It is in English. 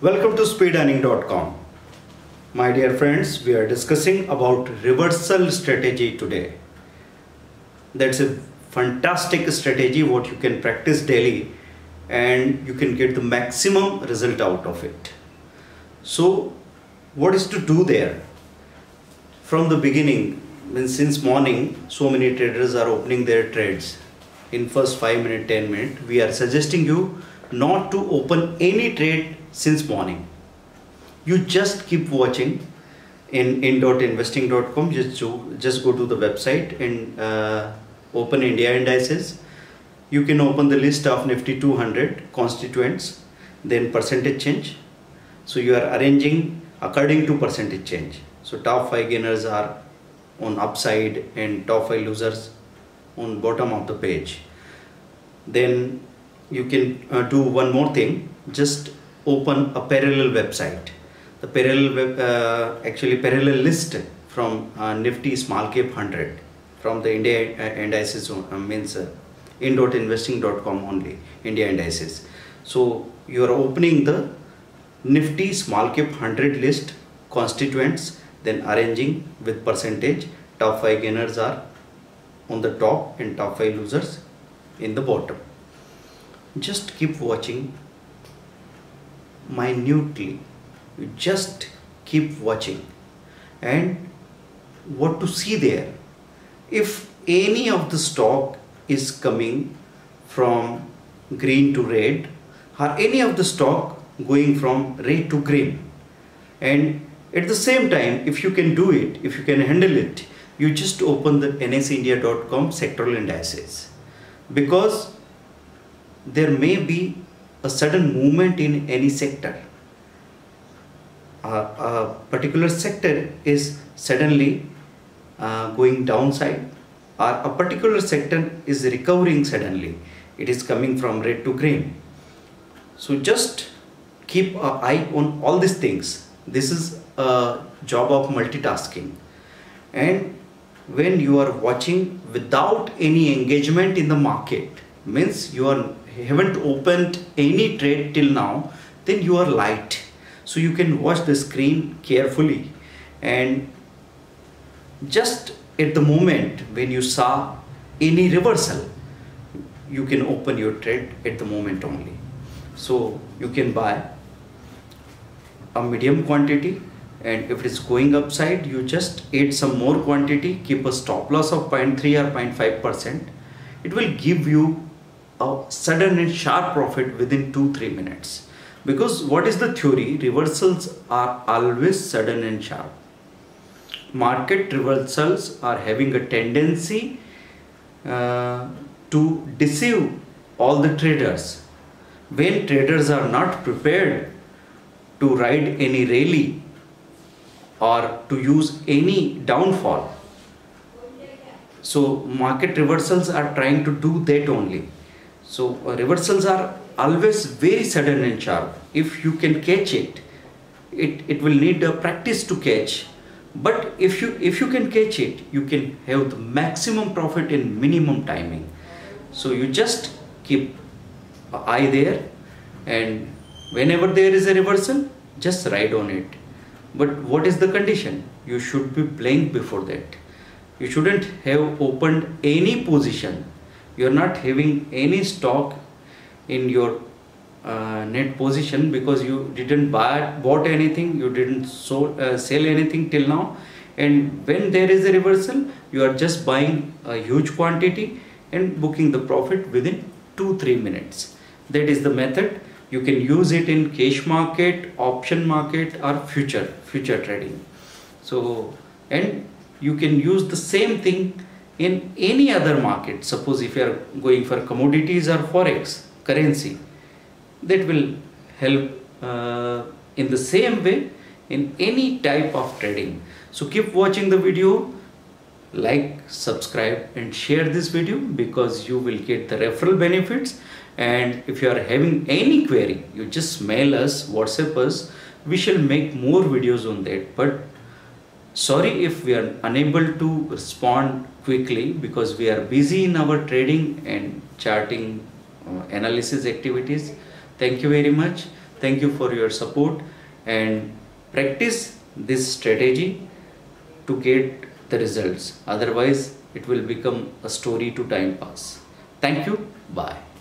Welcome to speedearning.com. My dear friends, we are discussing about reversal strategy today. That's a fantastic strategy what you can practice daily and you can get the maximum result out of it. So what is to do there? From the beginning, since morning, so many traders are opening their trades. In first 5 minutes, 10 minutes, we are suggesting you not to open any trade since morning. You just keep watching in in.investing.com. Just go to the website and open India indices. You can open the list of Nifty 200 constituents, then percentage change. So you are arranging according to percentage change. So top 5 gainers are on upside and top 5 losers on bottom of the page. Then you can do one more thing. Just open a parallel website. The parallel list from Nifty Small Cap 100 from the India indices means in.investing.com only, India indices. So you are opening the Nifty Small Cap 100 list constituents, then arranging with percentage. Top 5 gainers are on the top and top 5 losers in the bottom. Just keep watching minutely. You just keep watching and what to see there. If any of the stock is coming from green to red or any of the stock going from red to green, and at the same time, if you can do it, if you can handle it, you just open the nsindia.com sectoral indices, because there may be a sudden movement in any sector. A particular sector is suddenly going downside, or a particular sector is recovering suddenly. It is coming from red to green. So just keep an eye on all these things. This is a job of multitasking. And when you are watching without any engagement in the market, means you haven't opened any trade till now, then you are light. So you can watch the screen carefully, and just at the moment when you saw any reversal, you can open your trade at the moment only. So you can buy a medium quantity, and if it is going upside, you just add some more quantity, keep a stop loss of 0.3 or 0.5%. It will give you a sudden and sharp profit within 2-3 minutes. Because what is the theory? Reversals are always sudden and sharp. Market reversals are having a tendency to deceive all the traders. When traders are not prepared to ride any rally or to use any downfall, so market reversals are trying to do that only. So reversals are always very sudden and sharp. If you can catch it, it will need a practice to catch. But if you can catch it, you can have the maximum profit in minimum timing. So you just keep an eye there, and whenever there is a reversal, just ride on it. But what is the condition? You should be playing before that. You shouldn't have opened any position. You are not having any stock in your net position because you didn't bought anything, you didn't sell anything till now, and when there is a reversal, you are just buying a huge quantity and booking the profit within 2-3 minutes. That is the method. You can use it in cash market, option market, or future trading. So, and you can use the same thing in any other market. Suppose if you are going for commodities or forex, currency, that will help in the same way in any type of trading. So keep watching the video, like, subscribe and share this video, because you will get the referral benefits. And if you are having any query, you just mail us, WhatsApp us. We shall make more videos on that. But sorry if we are unable to respond quickly, because we are busy in our trading and charting analysis activities. Thank you very much. Thank you for your support, and practice this strategy to get the results. Otherwise, it will become a story to time pass. Thank you. Bye.